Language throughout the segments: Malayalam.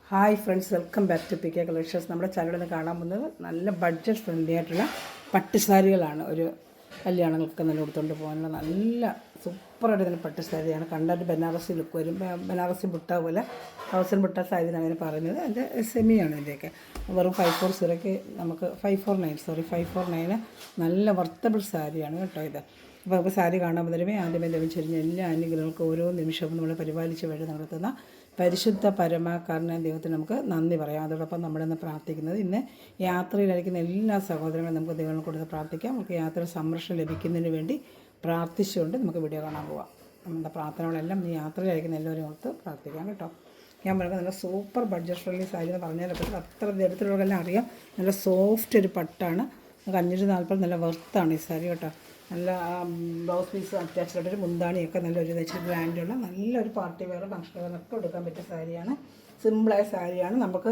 Hi friends, welcome back to P K collections. നമ്മുടെ ചാനലിൽ നിന്ന് കാണാൻ പോകുന്നത് നല്ല ബഡ്ജറ്റ് ഫ്രണ്ട്ലി ആയിട്ടുള്ള പട്ടുസാരികളാണ്. ഒരു കല്യാണങ്ങൾക്ക് നല്ല കൊടുത്തുകൊണ്ട് പോകാനുള്ള നല്ല സൂപ്പറായിട്ട് തന്നെ പട്ടുസാരിയാണ്. കണ്ടാൽ ബനാറസി ലുക്ക് വരും. ബനാറസി ബുട്ട പോലെ 1000 ബുട്ട സാരി അങ്ങനെ പറയുന്നത് അതിൻ്റെ സെമിയാണ്. ഇതിൻ്റെയൊക്കെ വെറും 540 നമുക്ക് 549 നല്ല വർത്തബിൾ സാരിയാണ് കേട്ടോ ഇത്. അപ്പോൾ നമുക്ക് സാരി കാണാൻ മുതലുമേ ആദ്യമേ ലഭിച്ചിരുന്ന എല്ലാ അനുഗ്രഹങ്ങൾക്കും ഓരോ നിമിഷവും നമ്മൾ പരിപാലിച്ച് വഴി നടത്തുന്ന പരിശുദ്ധ പരമാകാരനായ ദൈവത്തിന് നമുക്ക് നന്ദി പറയാം. അതോടൊപ്പം നമ്മളിന്ന് പ്രാർത്ഥിക്കുന്നത് ഇന്ന് യാത്രയിലായിരിക്കുന്ന എല്ലാ സഹോദരങ്ങളും നമുക്ക് ദൈവങ്ങളെ കൊടുത്ത് പ്രാർത്ഥിക്കാം. നമുക്ക് യാത്ര സംരക്ഷണം ലഭിക്കുന്നതിന് വേണ്ടി പ്രാർത്ഥിച്ചുകൊണ്ട് നമുക്ക് വീഡിയോ കാണാൻ പോവാം. നമ്മുടെ പ്രാർത്ഥനകളെല്ലാം ഈ യാത്രയിലായിരിക്കുന്ന എല്ലാവരും ഓർത്ത് പ്രാർത്ഥിക്കാം കേട്ടോ. ഞാൻ പറയുന്നത് നല്ല സൂപ്പർ ബഡ്ജറ്റ് ഫ്രണ്ട്ലി സാരി എന്ന് പറഞ്ഞാലൊക്കെ അത്ര എടുത്തിട്ടുള്ളവരെല്ലാം അറിയാം. നല്ല സോഫ്റ്റ് ഒരു പട്ടാണ്. നമുക്ക് 540 നല്ല വെർത്താണ് ഈ സാരി കേട്ടോ. നല്ല ബ്ലൗസ് പീസ് അറ്റാച്ച്ഡ് ആയിട്ടൊരു മുന്താണിയൊക്കെ നല്ലൊരു വെച്ചിട്ട് ബ്രാൻഡുള്ള നല്ലൊരു പാർട്ടി വെയർ ഫംഗ്ഷൻ വെയറൊക്കെ എടുക്കാൻ പറ്റിയ സാരിയാണ്. സിമ്പിളായ സാരിയാണ്. നമുക്ക്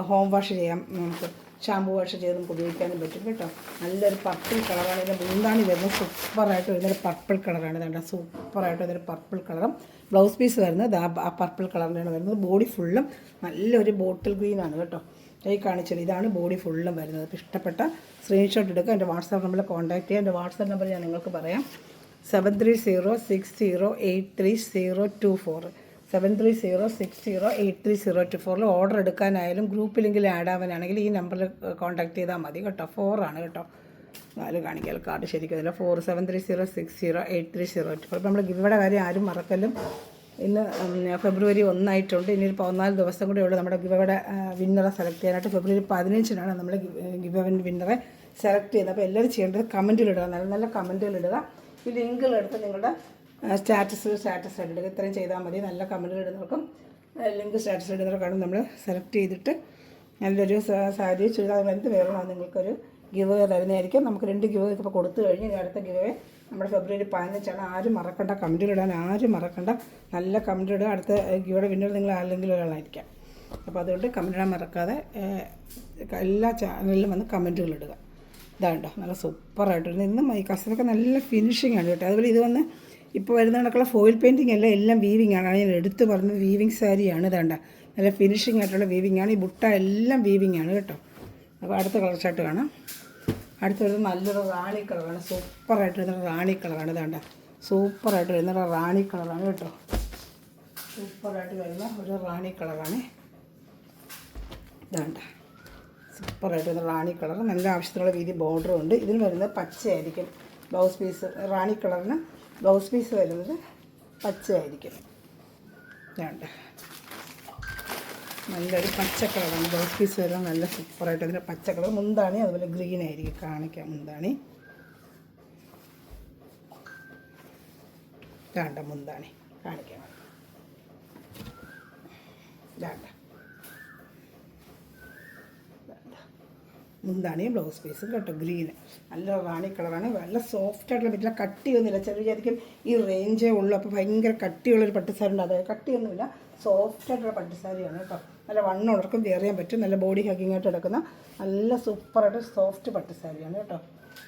ഹോം വാഷ് ചെയ്യാം, നമുക്ക് ഷാമ്പു വാഷ് ചെയ്ത് നമുക്ക് ഉപയോഗിക്കാനും പറ്റും കേട്ടോ. നല്ലൊരു പർപ്പിൾ കളറാണ്. ഇതിൻ്റെ മുന്താണി വരുന്നത് സൂപ്പറായിട്ട് വരുന്നൊരു പർപ്പിൾ കളറാണ്. ഇതാണ്ട് സൂപ്പറായിട്ട് വരുന്നൊരു പർപ്പിൾ കളറും ബ്ലൗസ് പീസ് വരുന്നത് ആ പർപ്പിൾ കളറിലാണ് വരുന്നത്. ബോഡി ഫുള്ളും നല്ലൊരു ബോട്ടിൽ ഗ്രീനാണ് കേട്ടോ. ഈ കാണിച്ചത് ഇതാണ് ബോഡി ഫുള്ളും വരുന്നത്. അപ്പോൾ ഇഷ്ടപ്പെട്ട സ്ക്രീൻഷോട്ട് എടുക്കുക. എൻ്റെ വാട്സാപ്പ് നമ്പറിൽ കോൺടാക്ട് ചെയ്യുക. എൻ്റെ വാട്സാപ്പ് നമ്പർ ഞാൻ നിങ്ങൾക്ക് പറയാം. 7306083024 7306083024 ഓർഡർ എടുക്കാനായാലും ഗ്രൂപ്പ് ലിങ്കിൽ ആഡ് ആവാനാണെങ്കിൽ ഈ നമ്പറിൽ കോൺടാക്ട് ചെയ്താൽ മതി കേട്ടോ. 4 ആണ് കേട്ടോ. 4 കാണിക്കൽ കാർഡ് ശരിക്കും അതില്ല. 7306083024. അപ്പോൾ നമ്മൾ ഗിവയുടെ കാര്യം ആരും മറക്കലും. ഇന്ന് ഫെബ്രുവരി 1 ആയിട്ടുണ്ട്. ഇനി 14 ദിവസം കൂടെ ഉള്ളൂ നമ്മുടെ ഗിവയുടെ വിന്നറെ സെലക്ട് ചെയ്യാനായിട്ട്. ഫെബ്രുവരി 15 നമ്മൾ ഗിവ വിന്നറെ സെലക്ട് ചെയ്യുന്നത്. അപ്പോൾ എല്ലാവരും ചെയ്യേണ്ടത് കമൻറ്റിലിടുക, നല്ല നല്ല കമൻറ്റുകളിടുക. ഈ ലിങ്കുകളെടുത്ത് നിങ്ങളുടെ സ്റ്റാറ്റസ് ഇടുക. ഇത്രയും ചെയ്താൽ മതി. നല്ല കമൻറ്റുകളിടുന്നവർക്കും ലിങ്ക് സ്റ്റാറ്റസ് ഇടുന്നവർക്കാണ് നമ്മൾ സെലക്ട് ചെയ്തിട്ട് നല്ലൊരു സാരി ചുരിദാർ എന്ത് വേണം നിങ്ങൾക്കൊരു ഗിവ് തരുന്നതായിരിക്കും. നമുക്ക് 2 ഗിവ് ഇപ്പോൾ കൊടുത്തു കഴിഞ്ഞ് ഇനി അടുത്ത ഗിവ് നമ്മുടെ ഫെബ്രുവരി 15 ആരും മറക്കണ്ട. കമൻറ്റിലിടാൻ ആരും മറക്കണ്ട. നല്ല കമൻറ്റിടുക. അടുത്ത ഗിവയുടെ വിന്നർ നിങ്ങൾ ആരെങ്കിലും ഒരാളായിരിക്കാം. അപ്പോൾ അതുകൊണ്ട് കമൻറ്റിടാൻ മറക്കാതെ എല്ലാ ചാനലിലും വന്ന് കമൻറ്റുകളിടുക. ഇതാണ്ടോ നല്ല സൂപ്പറായിട്ട് ഇന്നും ഈ കസ്റ്റമൊക്കെ നല്ല ഫിനിഷിംഗ് ആണ് കേട്ടോ. അതുപോലെ ഇത് വന്ന് ഇപ്പോൾ വരുന്ന കണക്കുള്ള ഫോയിൽ പെയിൻറ്റിംഗ് അല്ല, എല്ലാം വീവിങ് ആണ്. ഞാൻ എടുത്ത് പറഞ്ഞത് വീവിങ് സാരിയാണ്. ഇതാണ്ട നല്ല ഫിനിഷിംഗ് ആയിട്ടുള്ള വീവിങ് ആണ്. ഈ ബുട്ട എല്ലാം വീവിങ് ആണ് കേട്ടോ. അപ്പോൾ അടുത്ത കളർ ചാർട്ട് കാണാം. അടുത്ത വരുന്നത് നല്ലൊരു റാണി കളറാണ്. സൂപ്പറായിട്ട് വരുന്ന റാണി കളറാണ്. ഇതാണ്ട സൂപ്പറായിട്ട് വരുന്ന റാണി കളറാണ് കേട്ടോ. സൂപ്പറായിട്ട് വരുന്ന ഒരു റാണി കളറാണ്. ഇതാണ്ട സൂപ്പറായിട്ട് വരുന്ന റാണി കളർ. നല്ല ആവശ്യത്തിനുള്ള വീതി ബോർഡറും ഉണ്ട്. ഇതിന് വരുന്നത് പച്ചയായിരിക്കും ബ്ലൗസ് പീസ്. റാണി കളറിന് ബ്ലൗസ് പീസ് വരുന്നത് പച്ചയായിരിക്കും. ഇതാണ്ട നല്ലൊരു പച്ച കളറാണ് ബ്ലൗസ് പീസ് വരുന്നത്. നല്ല സൂപ്പറായിട്ട് അതിൻ്റെ പച്ച കളർ. മുന്താണി അതുപോലെ ഗ്രീൻ ആയിരിക്കും. കാണിക്കാം മുന്താണി. വേണ്ട മുന്താണി കാണിക്കാം. വേണ്ട മുന്താണി ബ്ലൗസ് പീസും കേട്ടോ. ഗ്രീന് നല്ല റാണി കളറാണ്. നല്ല സോഫ്റ്റായിട്ടുള്ള പറ്റില്ല, കട്ടിയൊന്നുമില്ല. ചില വിചാരിക്കും ഈ റേഞ്ചേ ഉള്ളൂ അപ്പോൾ ഭയങ്കര കട്ടിയുള്ളൊരു പട്ടുസാരി ഉണ്ട്. അത് കട്ടിയൊന്നുമില്ല, സോഫ്റ്റായിട്ടുള്ള പട്ടുസാരിയാണ് കേട്ടോ. നല്ല വണ്ണുള്ളവർക്കും വെയർ ചെയ്യാൻ പറ്റും. നല്ല ബോഡി ഹഗ്ഗിങ് ആയിട്ട് എടുക്കുന്ന നല്ല സൂപ്പറായിട്ട് സോഫ്റ്റ് പട്ടുസാരിയാണ് കേട്ടോ.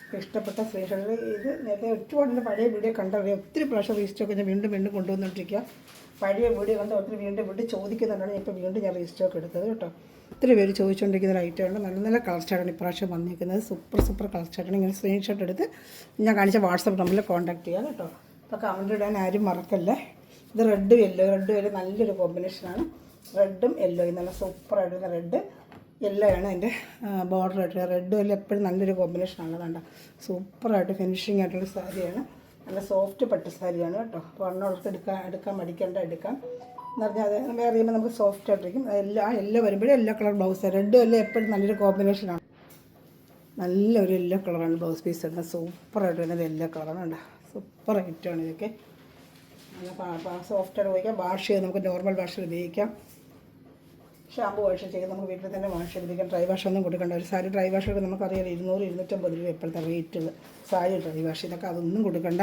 ഇപ്പോൾ ഇഷ്ടപ്പെട്ട സ്ക്രീൻഷോട്ടിൽ ഇത് നേരത്തെ ഒരുപാട് പഴയ വീഡിയോ കണ്ടറിയാം. ഒത്തിരി പ്രാവശ്യം റീസ്റ്റോക്ക് ഞാൻ വീണ്ടും കൊണ്ടുവന്നിട്ടിരിക്കുക. പഴയ വീഡിയോ കണ്ട് ഒത്തിരി വീണ്ടും ചോദിക്കുന്നുണ്ടാണ്. ഇപ്പോൾ വീണ്ടും ഞാൻ റീസ്റ്റോക്ക് എടുത്തത് കേട്ടോ. ഒത്തിരി പേര് ചോദിച്ചുകൊണ്ടിരിക്കുന്ന ഒരു ഐറ്റമാണ്. നല്ല നല്ല കളർ ചാർട്ടാണ് ഇപ്രാവശ്യം വന്നിരിക്കുന്നത്. സൂപ്പർ കളർ ചാർട്ടാണ്. ഇങ്ങനെ സ്ക്രീൻഷോട്ട് എടുത്ത് ഞാൻ കാണിച്ച വാട്സപ്പ് നമ്പറിൽ കോൺടാക്ട് ചെയ്യാം കേട്ടോ. അപ്പോൾ കമൻറ്റ് ഇടാൻ ആരും മറക്കല്ലേ. ഇത് റെഡും യെല്ലോ നല്ലൊരു കോമ്പിനേഷനാണ്. റെഡും യെല്ലോയും നല്ല സൂപ്പറായിട്ടുള്ള റെഡ് യെല്ലോ ആണ് അതിൻ്റെ ബോർഡർ ആയിട്ട്. റെഡും യെല്ലോ എപ്പോഴും നല്ലൊരു കോമ്പിനേഷനാണ്. കണ്ട സൂപ്പറായിട്ട് ഫിനിഷിംഗ് ആയിട്ടുള്ള സാരിയാണ്. നല്ല സോഫ്റ്റ് പട്ട് സാരിയാണ് കേട്ടോ. വണ്ണുള്ളവർക്ക് എടുക്കാൻ മടിക്കേണ്ട എടുക്കാം എന്ന് പറഞ്ഞാൽ അത് വേറെ ചെയ്യുമ്പോൾ നമുക്ക് സോഫ്റ്റ് ആയിട്ടിരിക്കും. യെല്ലോ വരുമ്പോഴേ യെല്ലോ കളർ ബ്ലൗസ്. റെഡും യെല്ലോ എപ്പോഴും നല്ലൊരു കോമ്പിനേഷനാണ്. നല്ലൊരു യെല്ലോ കളറാണ് ബ്ലൗസ് പീസ് ഇടുന്നത്. സൂപ്പറായിട്ട് വരുന്നത് യെല്ലോ കളറാണ്. കണ്ട സൂപ്പർ ഐറ്റമാണ് ഇതൊക്കെ. നല്ല സോഫ്റ്റായിട്ട് ഉപയോഗിക്കാം. വാഷ് ചെയ്ത് നമുക്ക് നോർമൽ വാഷിൽ ഉപയോഗിക്കാം. ഷാമ്പു വാഷ് ചെയ്ത് നമുക്ക് വീട്ടിൽ തന്നെ വാഷ് ചെയ്തിരിക്കാം. ഡ്രൈ വാഷ് ഒന്നും കൊടുക്കേണ്ട. ഒരു സാരി ഡ്രൈ വാഷൊക്കെ നമുക്കറിയാം 200-250 രൂപ ഇപ്പോഴത്തെ റേറ്റുകൾ. സാരി ഡ്രൈ വാഷ് ഇതൊക്കെ അതൊന്നും കൊടുക്കണ്ട.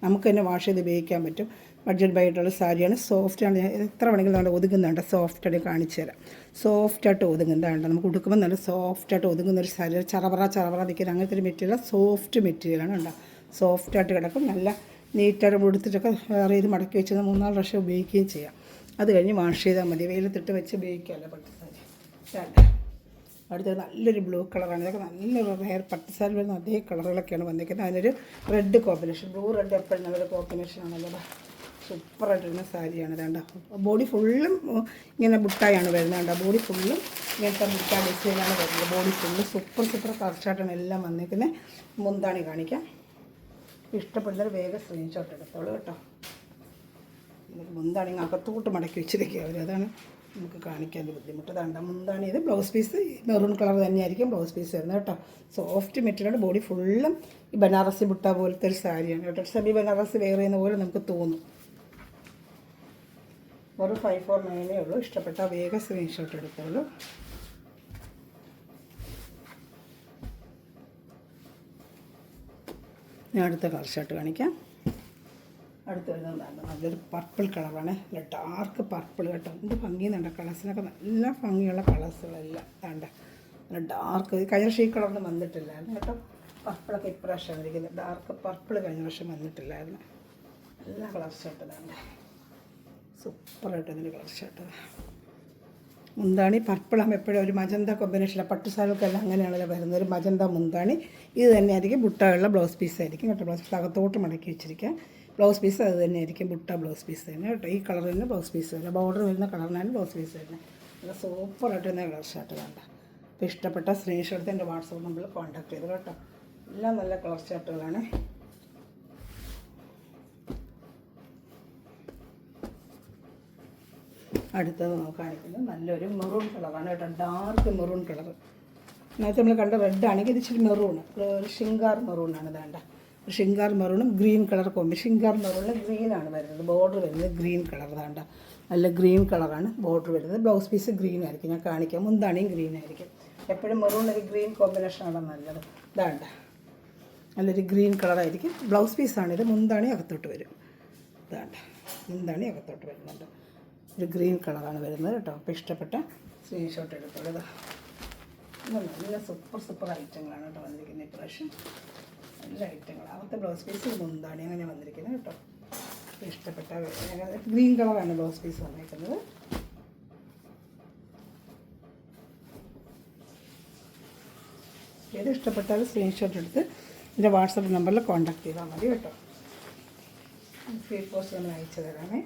നമുക്ക് തന്നെ വാഷ് ചെയ്ത് ഉപയോഗിക്കാൻ പറ്റും. ബഡ്ജറ്റ് ബൈറ്റുള്ള സാരിയാണ്. സോഫ്റ്റാണ്. എത്ര വേണമെങ്കിലും നമ്മുടെ ഒതുങ്ങുന്നുണ്ട്. സോഫ്റ്റായിട്ട് കാണിച്ചു തരാം. സോഫ്റ്റായിട്ട് ഒതുങ്ങുന്നതാണ്. നമുക്ക് ഉടുക്കുമ്പോൾ നല്ല സോഫ്റ്റായിട്ട് ഒതുങ്ങുന്നൊരു സാരി. ചറപറ നിൽക്കുന്ന അങ്ങനത്തെ ഒരു മെറ്റീരിയൽ, സോഫ്റ്റ് മെറ്റീരിയലാണ്. ഉണ്ടോ സോഫ്റ്റായിട്ട് കിടക്കും. നല്ല നീറ്റായിട്ട് ഉടുത്തിട്ടൊക്കെ വേറെ ചെയ്ത് മടക്കി വെച്ച് 3-4 പ്രാവശ്യം ഉപയോഗിക്കുകയും ചെയ്യാം. അത് കഴിഞ്ഞ് വാഷ് ചെയ്താൽ മതി. വെയിലത്തിട്ട് വെച്ച് ഉപയോഗിക്കാമല്ലോ പട്ടുസാരി. അടുത്തത് നല്ലൊരു ബ്ലൂ കളറാണ്. ഇതൊക്കെ നല്ലൊരു റെയർ പട്ടുസാരി വരുന്ന അതേ കളറുകളൊക്കെയാണ് വന്നിരിക്കുന്നത്. അതിനൊരു റെഡ് കോമ്പിനേഷൻ, ബ്ലൂ റെഡ് എപ്പോഴും നല്ലൊരു കോമ്പിനേഷനാണല്ലോ. സൂപ്പറായിട്ടിരുന്ന സാരിയാണ്. വേണ്ട ബോഡി ഫുള്ളും ഇങ്ങനെ ബുട്ടായാണ് വരുന്നത്. വേണ്ട ബോഡി ഫുള്ളും ഇങ്ങനത്തെ ബുട്ട ഡിസൈനാണ് വരുന്നത്. ബോഡി ഫുള്ള് സൂപ്പർ കറക്റ്റായിട്ടാണ് എല്ലാം വന്നിരിക്കുന്നത്. മുന്താണി കാണിക്കാം. ഇഷ്ടപ്പെടുന്നവർ വേഗം സ്ക്രീൻഷോട്ട് എടുത്തോളൂ കേട്ടോ. മുന്താണി അകത്തോട്ട് മടക്കി വെച്ചിരിക്കുക അവർ, അതാണ് നമുക്ക് കാണിക്കാൻ ബുദ്ധിമുട്ട്. വേണ്ട മുന്താണി ഇത് ബ്ലൗസ് പീസ് മെറൂൺ കളർ തന്നെയായിരിക്കും ബ്ലൗസ് പീസ് വരുന്നത് കേട്ടോ. സോഫ്റ്റ് മെറ്റീരിയലാണ്. ബോഡി ഫുള്ളും ഈ ബനാറസി ബുട്ട പോലത്തെ ഒരു സാരിയാണ് കേട്ടോ. സെമി ബനാറസി വെയർ ചെയ്യുന്ന പോലെ നമുക്ക് തോന്നും. ഒരു 549 ഉള്ളൂ. ഇഷ്ടപ്പെട്ട വേഗം സ്ക്രീൻഷോട്ട് എടുത്തോളൂ. ഞാൻ അടുത്ത കളർ ഷർട്ട് കാണിക്കാം. അടുത്ത് വരുന്നതാണ് നല്ലൊരു പർപ്പിൾ കളറാണ്. നല്ല ഡാർക്ക് പർപ്പിൾ കേട്ടോ. എന്ത് ഭംഗിയുന്നുണ്ട് കളേഴ്സിനൊക്കെ, നല്ല ഭംഗിയുള്ള കളേഴ്സുകളെല്ലാം വേണ്ട. നല്ല ഡാർക്ക് കഴിഞ്ഞ വർഷം ഈ കളറൊന്നും വന്നിട്ടില്ലായിരുന്നു കേട്ടോ. പർപ്പിളൊക്കെ ഇപ്രാവശ്യം വന്നിരിക്കുന്നത്. ഡാർക്ക് പർപ്പിൾ കഴിഞ്ഞ വർഷം വന്നിട്ടില്ലായിരുന്നു. നല്ല കളർ ഷർട്ട് വേണ്ട, സൂപ്പറായിട്ട് ഇതിൻ്റെ കളർ ഷർട്ട്. മുന്താണി പർപ്പിളാകുമ്പോൾ എപ്പോഴും ഒരു മജന്ത കോമ്പിനേഷനിലാണ്. പട്ടുസാരികൾക്കെല്ലാം അങ്ങനെയാണല്ലോ വരുന്നത്. ഒരു മജന്ത മുന്താണി. ഇത് തന്നെയായിരിക്കും ബുട്ടയുള്ള ബ്ലൗസ് പീസായിരിക്കും കേട്ടോ. ബ്ലൗസ് പീസ് അകത്തോട്ട് മടക്കി വെച്ചിരിക്കുക. ബ്ലൗസ് പീസ് അത് തന്നെയായിരിക്കും ബുട്ട ബ്ലൗസ് പീസ് തന്നെ കേട്ടോ. ഈ കളർ തന്നെ ബ്ലൗസ് പീസ് തന്നെ, ബോർഡർ വരുന്ന കളറിനാണ് ബ്ലൗസ് പീസ് തന്നെ. നല്ല സൂപ്പറായിട്ട് തന്നെ കളർ ഷർട്ട് വേണ്ട. അപ്പോൾ ഇഷ്ടപ്പെട്ട സ്ക്രീൻഷോട്ട് എൻ്റെ വാട്സപ്പ് നമ്പറിൽ കോൺടാക്ട് ചെയ്തു കേട്ടോ. എല്ലാം നല്ല കളർ ഷർട്ടുകളാണ്. അടുത്തത് നമുക്ക് കാണിക്കുന്നത് നല്ലൊരു മെറൂൺ കളറാണ് കേട്ടോ. Dark maroon colour. നേരത്തെ നമ്മൾ കണ്ട റെഡ് ആണെങ്കിൽ ഇത് ഇച്ചിരി മെറൂണ്, ഒരു ഷിങ്കാർ മെറൂണാണ്. വേണ്ട ഒരു ഷിങ്കാർ മെറൂണും ഗ്രീൻ കളർ കോമ്പി. ഷിങ്കാർ മെറൂണിൽ ഗ്രീനാണ് വരുന്നത്. ബോർഡർ വരുന്നത് ഗ്രീൻ കളർ. വേണ്ട നല്ല ഗ്രീൻ കളറാണ് ബോർഡർ വരുന്നത്. ബ്ലൗസ് പീസ് ഗ്രീൻ ആയിരിക്കും. ഞാൻ കാണിക്കാം. മുന്താണിയും ഗ്രീൻ ആയിരിക്കും. എപ്പോഴും മെറൂൺ ഒരു ഗ്രീൻ കോമ്പിനേഷനാണ് നല്ലത്. വേണ്ട നല്ലൊരു ഗ്രീൻ കളറായിരിക്കും. ബ്ലൗസ് പീസാണിത്. മുന്താണി അകത്തോട്ട് വരും. വേണ്ട മുന്താണി അകത്തോട്ട് വരുന്നുണ്ട്. ഒരു ഗ്രീൻ കളറാണ് വരുന്നത് കേട്ടോ. അപ്പോൾ ഇഷ്ടപ്പെട്ട സ്ക്രീൻഷോട്ട് എടുത്തോളൂ. നല്ല സൂപ്പർ ഐറ്റങ്ങളാണ് കേട്ടോ വന്നിരിക്കുന്നത് ഇപ്രാവശ്യം. നല്ല ഐറ്റങ്ങൾ. അകത്തെ ബ്ലൗസ് പീസ് മുന്താണി അങ്ങനെ വന്നിരിക്കുന്നത് കേട്ടോ. അപ്പോൾ ഇഷ്ടപ്പെട്ട ഗ്രീൻ കളറാണ് ബ്ലൗസ് പീസ് വന്നിരിക്കുന്നത്. ഏത് ഇഷ്ടപ്പെട്ടാലും സ്ക്രീൻഷോട്ട് എടുത്ത് എൻ്റെ വാട്സപ്പ് നമ്പറിൽ കോൺടാക്ട് ചെയ്താൽ മതി കേട്ടോ. സ്പീഡ് പോസ്റ്റ് ഒന്ന് അയച്ചു തരാമേ.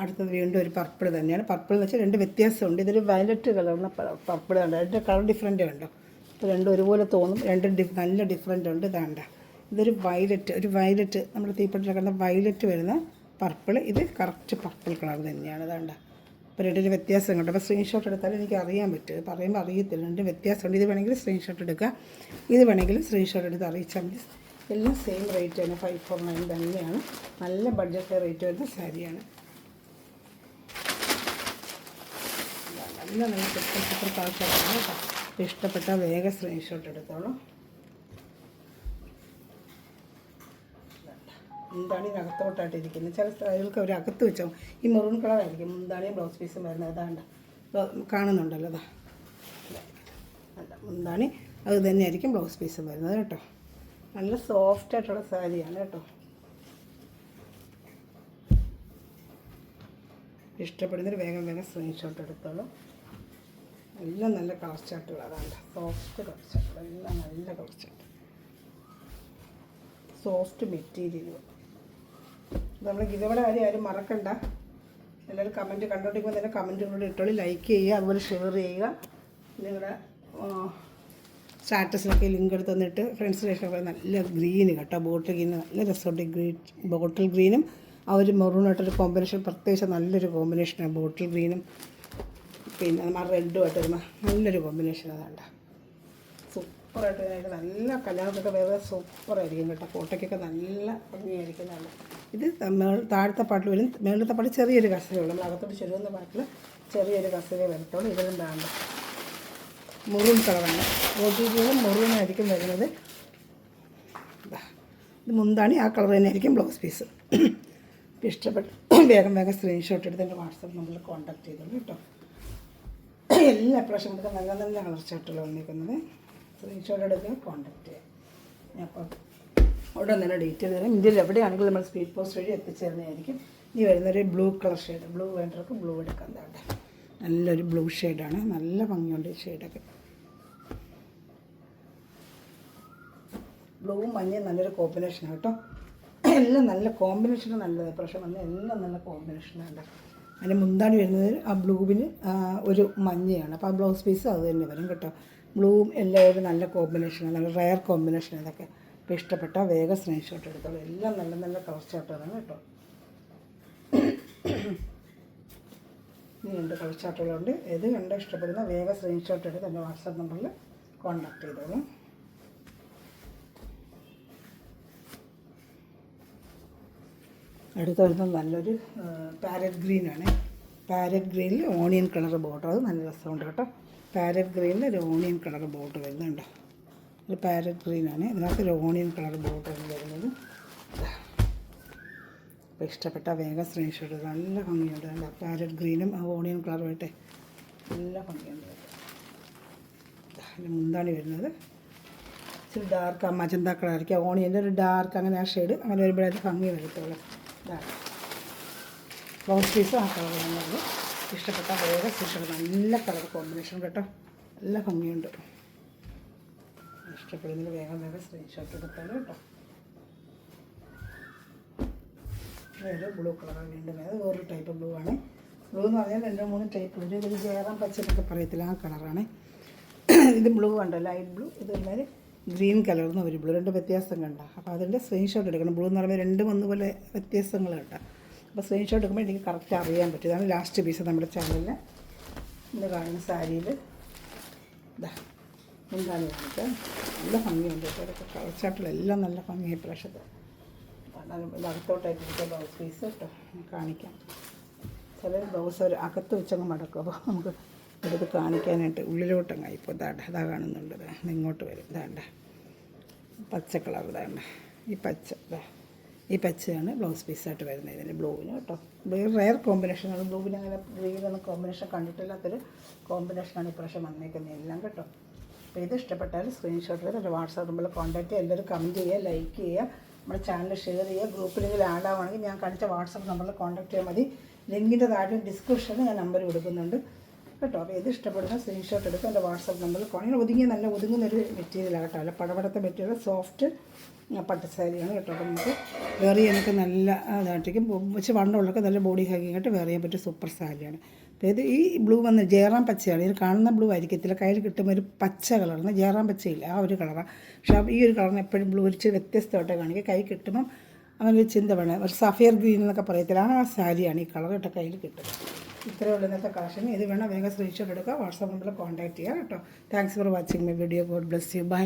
അടുത്തത് വീണ്ടും ഒരു പർപ്പിൾ തന്നെയാണ്. പർപ്പിൾ എന്ന് വെച്ചാൽ രണ്ട് വ്യത്യാസമുണ്ട്. ഇതൊരു വയലറ്റ് കളറിന് പർപ്പിൾ ഉണ്ട്. രണ്ട് കളർ ഡിഫറൻറ്റ് ഉണ്ടോ. അപ്പോൾ രണ്ടും ഒരുപോലെ തോന്നും. രണ്ടും നല്ല ഡിഫറൻറ്റ് ഉണ്ട്. ഇതാണ്ട ഇതൊരു വയലറ്റ് നമ്മൾ തീപ്പെട്ടിലൊക്കെ കണ്ട വയലറ്റ് വരുന്ന പർപ്പിൾ. ഇത് കറക്റ്റ് പർപ്പിൾ കളർ തന്നെയാണ്. ഇതാണ്ട അപ്പോൾ രണ്ടിൻ്റെ വ്യത്യാസം കണ്ടോ. അപ്പോൾ സ്ക്രീൻഷോട്ട് എടുത്താൽ എനിക്ക് അറിയാൻ പറ്റും. പറയുമ്പോൾ അറിയത്തില്ല. രണ്ട് വ്യത്യാസമുണ്ട്. ഇത് വേണമെങ്കിൽ സ്ക്രീൻഷോട്ട് എടുക്കുക, ഇത് വേണമെങ്കിൽ സ്ക്രീൻഷോട്ട് എടുത്ത് അറിയിച്ചാൽ മതി. എല്ലാം സെയിം റേറ്റ് തന്നെ. 549 തന്നെയാണ്. നല്ല ബഡ്ജറ്റ് റേറ്റ് വരുന്ന സാരിയാണ്. നല്ല സൂപ്പർ കളക്ഷനാണ് കേട്ടോ. ഇഷ്ടപ്പെട്ട വേഗം സ്ക്രീൻഷോട്ട് എടുത്തോളൂ. മുന്താണി അകത്തോട്ടായിട്ട് ഇരിക്കുന്നത്. ചില സാരികൾക്ക് അവർ അകത്ത് വെച്ചോ. ഈ മെറൂൺ കളറായിരിക്കും മുന്താണിയും ബ്ലൗസ് പീസും വരുന്നത്. അതാണ്ട് കാണുന്നുണ്ടല്ലോ. അതാ അല്ല മുന്താണി അത് തന്നെയായിരിക്കും ബ്ലൗസ് പീസും വരുന്നത് കേട്ടോ. നല്ല സോഫ്റ്റായിട്ടുള്ള സാരിയാണ് കേട്ടോ. ഇഷ്ടപ്പെടുന്നൊരു വേഗം സ്ക്രീൻഷോട്ട് എടുത്തോളൂ. എല്ലാം നല്ല കളർ ചാർട്ടുകൾ. അതാണ്ട് സോഫ്റ്റ് കളർ ചാർട്ടുകൾ. എല്ലാം നല്ല കളർ ചാർട്ട്, സോഫ്റ്റ് മെറ്റീരിയലുകൾ. നമ്മൾ ഗിവയുടെ കാര്യം ആരും മറക്കണ്ട. എല്ലാവരും കമൻറ്റ് കണ്ടുകൊണ്ടിരിക്കുമ്പോൾ തന്നെ കമൻറ്റുകളോട് ഇട്ടോളൂ. ലൈക്ക് ചെയ്യുക, അതുപോലെ ഷെയർ ചെയ്യുക. നിങ്ങളുടെ സ്റ്റാറ്റസിലൊക്കെ ലിങ്ക് എടുത്ത് തന്നിട്ട് ഫ്രണ്ട്സിനൊക്കെ. നല്ല ഗ്രീന് കേട്ടോ. ബോട്ടിൽ ഗ്രീൻ നല്ല രസമുണ്ട്. ബോട്ടിൽ ഗ്രീനും ആ ഒരു മെറൂണായിട്ടൊരു കോമ്പിനേഷൻ, പ്രത്യേകിച്ച് നല്ലൊരു കോമ്പിനേഷനാണ്. ബോട്ടിൽ ഗ്രീനും പിന്നെ നമ്മൾ റെഡുമായിട്ട് വരുമ്പോൾ നല്ലൊരു കോമ്പിനേഷൻ. അതാണ്ട സൂപ്പറായിട്ട് നല്ല കല്യാണത്തൊക്കെ വേറെ സൂപ്പറായിരിക്കും കേട്ടോ. ഫോട്ടോയ്ക്കൊക്കെ നല്ല ഭംഗിയായിരിക്കും. നല്ല ഇത് താഴത്തെ പാട്ടിൽ വരും. മേളത്തെ പാട്ടിൽ ചെറിയൊരു കസരയുള്ളൂ. നമ്മൾ അകത്തോട്ട് ചെരുവുന്ന പാട്ടിൽ ചെറിയൊരു കസരയെ വരത്തുള്ളൂ. ഇതിലും താണ്ട മെറൂൺ കളറാണ്. ബോട്ടിലും മെറൂണായിരിക്കും വരുന്നത്. ഇത് മുന്താണി ആ കളർ തന്നെയായിരിക്കും ബ്ലൗസ് പീസ്. ഇഷ്ടപ്പെട്ട് വേഗം സ്ക്രീൻഷോട്ട് എടുത്ത് എൻ്റെ വാട്സപ്പ് നമ്പറിൽ കോൺടാക്ട് ചെയ്തോളൂ കേട്ടോ. എല്ലാ പ്രാവശ്യം നമുക്ക് നല്ല കളർ ചാർട്ടുകൾ വന്നിരിക്കുന്നത്. സ്ക്രീൻഷോട്ട് എടുക്കുക, കോൺടാക്ട് ചെയ്യാം. ഞാൻ അപ്പോൾ അവിടെ തന്നെ ഡീറ്റെയിൽ തരാം. ഇന്ത്യയിൽ എവിടെയാണെങ്കിലും നമ്മൾ സ്പീഡ് പോസ്റ്റ് വഴി എത്തിച്ചേരുന്നതായിരിക്കും. ഇനി വരുന്നൊരു ബ്ലൂ കളർ ഷെയ്ഡ്, ബ്ലൂ വേണ്ടവർക്ക് ബ്ലൂ എടുക്കാം. എന്താ നല്ലൊരു ബ്ലൂ ഷെയ്ഡാണ്, നല്ല ഭംഗിയുണ്ട് ഈ ഷെയ്ഡൊക്കെ. ബ്ലൂവും മഞ്ഞയും നല്ലൊരു കോമ്പിനേഷനാണ് കേട്ടോ. എല്ലാം നല്ല കോമ്പിനേഷന് നല്ലത്. പക്ഷേ വന്ന് എല്ലാം നല്ല കോമ്പിനേഷനാണ്. അതിൻ്റെ മുന്താണി വരുന്നത് ആ ബ്ലൂവിന് ഒരു മഞ്ഞയാണ്. അപ്പോൾ ആ ബ്ലൗസ് പീസ് അത് തന്നെ വരും കേട്ടോ. ബ്ലൂവും എല്ലാവരും നല്ല കോമ്പിനേഷനാണ്, നല്ല റയർ കോമ്പിനേഷൻ. ഇതൊക്കെ ഇപ്പോൾ ഇഷ്ടപ്പെട്ട വേഗം സ്ക്രീൻഷോട്ട് എടുത്തോളൂ. എല്ലാം നല്ല നല്ല കളർ ചാർട്ടുകളാണ് കേട്ടോ. ഇനി 2 കളർ ചാർട്ടുകളുണ്ട്. ഏത് കണ്ടോ ഇഷ്ടപ്പെടുന്ന വേഗം സ്ക്രീൻഷോട്ട് എടുത്ത് എൻ്റെ വാട്സാപ്പ് നമ്പറിൽ കോൺടാക്ട് ചെയ്തോളൂ. അടുത്ത വരുന്നത് നല്ലൊരു പാരറ്റ് ഗ്രീനാണ്. പാരറ്റ് ഗ്രീനിൽ ഓണിയൻ കളർ ബോർഡർ, അത് നല്ല രസമുണ്ട് കേട്ടോ. പാരറ്റ് ഗ്രീനിൽ ഒരു ഓണിയൻ കളർ ബോർഡർ വരുന്നുണ്ട്. ഒരു പാരറ്റ് ഗ്രീനാണ്, ഇതിനകത്ത് ഒരു ഓണിയൻ കളർ ബോർഡർ വരുന്നത്. അപ്പോൾ ഇഷ്ടപ്പെട്ട വേഗം സ്ക്രീൻഷോട്ട്. നല്ല ഭംഗിയുണ്ട്. നല്ല പാരറ്റ് ഗ്രീനും ആ ഓണിയൻ കളറുമായിട്ട് നല്ല ഭംഗിയുണ്ട്. അതിന് മുന്താണി വരുന്നത് ഇച്ചിരി ഡാർക്ക്, ആ മജന്ത കളറായിരിക്കും. ഓണിയൻ്റെ ഒരു ഡാർക്ക് അങ്ങനെ ആ ഷെയ്ഡ് അങ്ങനെ വരുമ്പോഴത് ഭംഗി വരത്തുള്ളൂ. ഇതാണ് ബ്ലൗസ് പീസും ആ കളർ വന്നത്. ഇഷ്ടപ്പെട്ട വേറെ സ്പെഷ്യൽ നല്ല കളർ കോമ്പിനേഷൻ കേട്ടോ. നല്ല ഭംഗിയുണ്ട്. ഇഷ്ടപ്പെടുന്നതിൽ വേഗം സ്ക്രീൻഷോട്ട് എടുത്തോളൂ കേട്ടോ. വേറെ ബ്ലൂ കളറാണ് വീണ്ടും. അത് വേറൊരു ടൈപ്പ് ബ്ലൂ ആണ്. ബ്ലൂ എന്ന് പറഞ്ഞാൽ 2-3 ടൈപ്പ് ഉണ്ട്. ഒരു ജയറാം പച്ചയൊക്കെ പറയത്തില്ല, ആ കളറാണ്. ഇത് ബ്ലൂ കണ്ടോ, ലൈറ്റ് ബ്ലൂ. ഇത് പറഞ്ഞാൽ ഗ്രീൻ കളർന്ന് ഒരു ബ്ലൂ, 2 വ്യത്യാസം കണ്ട. അപ്പോൾ അതിൻ്റെ സ്ക്രീൻഷോട്ട് എടുക്കണം. ബ്ലൂ എന്ന് പറയുമ്പോൾ 2 ഒന്നുപോലെ വ്യത്യാസങ്ങൾ കണ്ട. അപ്പോൾ സ്ക്രീൻഷോട്ട് എടുക്കുമ്പോൾ എനിക്ക് കറക്റ്റ് അറിയാൻ പറ്റും. ഇതാണ് ലാസ്റ്റ് പീസ് നമ്മുടെ ചാനലിൽ ഇന്ന് കാണുന്ന സാരിയിൽ. ഇതാ എന്താണ് കാണിക്കുക, നല്ല ഭംഗിയുണ്ട് കേട്ടോ. ഇതൊക്കെ കളർ ചാർട്ടിലെല്ലാം നല്ല ഭംഗിയായി പ്രാവശ്യത്തെ. ഇത് അകത്തോട്ടായിട്ട് ബ്ലൗസ് പീസ് കേട്ടോ കാണിക്കാം. ചില ബ്ലൗസ് ഒരു അകത്ത് വെച്ചങ്ങ് മടക്കും. അപ്പോൾ നമുക്ക് എടുത്ത് കാണിക്കാനായിട്ട് ഉള്ളിലോട്ടങ്ങ് ഇപ്പോൾ ഇതാ കാണുന്നുണ്ട്. ഇങ്ങോട്ട് വരും. ഇതാണ്ട പച്ച കളർ. ഇതാണ്ട ഈ പച്ചയാണ് ബ്ലൗസ് പീസായിട്ട് വരുന്നത് ഇതിൻ്റെ ബ്ലൂവിന് കേട്ടോ. റയർ കോമ്പിനേഷനാണ്. ബ്ലൂവിന് അങ്ങനെ ഗ്രീനൊന്നും കോമ്പിനേഷൻ കണ്ടിട്ടില്ലാത്തൊരു കോമ്പിനേഷനാണ് ഇപ്രാവശ്യം വന്നേക്കുന്നത് എല്ലാം കേട്ടോ. അപ്പോൾ ഇത് ഇഷ്ടപ്പെട്ടാൽ സ്ക്രീൻഷോട്ട് എടുത്ത് എൻ്റെ വാട്സാപ്പ് നമ്പറിൽ കോൺടാക്ട് ചെയ്യുക. എല്ലാവരും കമൻറ്റ് ചെയ്യുക, ലൈക്ക് ചെയ്യുക, നമ്മുടെ ചാനൽ ഷെയർ ചെയ്യുക. ഗ്രൂപ്പിൽ ആഡ് ആവുകയാണെങ്കിൽ ഞാൻ കാണിച്ച വാട്സാപ്പ് നമ്പറിൽ കോൺടാക്ട് ചെയ്യാൻ മതി. ലിങ്കിൻ്റെ താഴെ ഡിസ്ക്രിപ്ഷനിൽ ഞാൻ നമ്പർ കൊടുക്കുന്നുണ്ട് കേട്ടോ. അപ്പോൾ ഇത് ഇഷ്ടപ്പെടുന്ന സ്ക്രീൻഷോട്ട് എടുത്ത് എൻ്റെ വാട്സാപ്പ് നമ്പറിൽ കോണിൽ നല്ല ഒതുങ്ങുന്നൊരു മെറ്റീരിയലാണ് കേട്ടോ. അല്ല പടപടത്തെ മെറ്റീരിയൽ, സോഫ്റ്റ് പട്ടുസാരിയാണ് കേട്ടോ. അപ്പോൾ നമുക്ക് വെയർ ചെയ്യാനൊക്കെ നല്ല ഇതായിട്ടിരിക്കും. വെച്ച് വണ്ണമുള്ളൊക്കെ നല്ല ബോഡി ഹാഗിങ് ആയിട്ട് വെയർ ചെയ്യാൻ പറ്റിയ സൂപ്പർ സാരിയാണ്. അപ്പോൾ ഇത് ഈ ബ്ലൂ വന്ന് ജയറാം പച്ചയാണ്. ഇത് കാണുന്ന ബ്ലൂ ആയിരിക്കത്തില്ല, കയ്യിൽ കിട്ടുമ്പോൾ ഒരു പച്ച കളറാണ്. ജയറാം പച്ചയില്ല, ആ ഒരു കളറാണ്. പക്ഷേ ഈ ഒരു കളറിന് എപ്പോഴും ബ്ലൂ ഒരു വ്യത്യസ്തമായിട്ട് കാണിക്കുക. കൈ കിട്ടുമ്പം അങ്ങനെ ഒരു ചിന്ത വേണം. ഒരു സഫിയർ ഗ്രീൻ എന്നൊക്കെ പറയത്തില്ല, ആ സാരിയാണ് ഈ കളർ കേട്ടോ കയ്യിൽ കിട്ടും. ഇത്രയേ ഉള്ളൂ ഇന്നത്തെ കളക്ഷൻ. ഇത് വേണം വേഗം സ്ക്രീൻഷോട്ട് എടുക്കുക, വാട്സാപ്പ് നമ്പറിൽ കോൺടാക്ട് ചെയ്യുക കേട്ടോ. Thanks for watching my video. God bless you. By.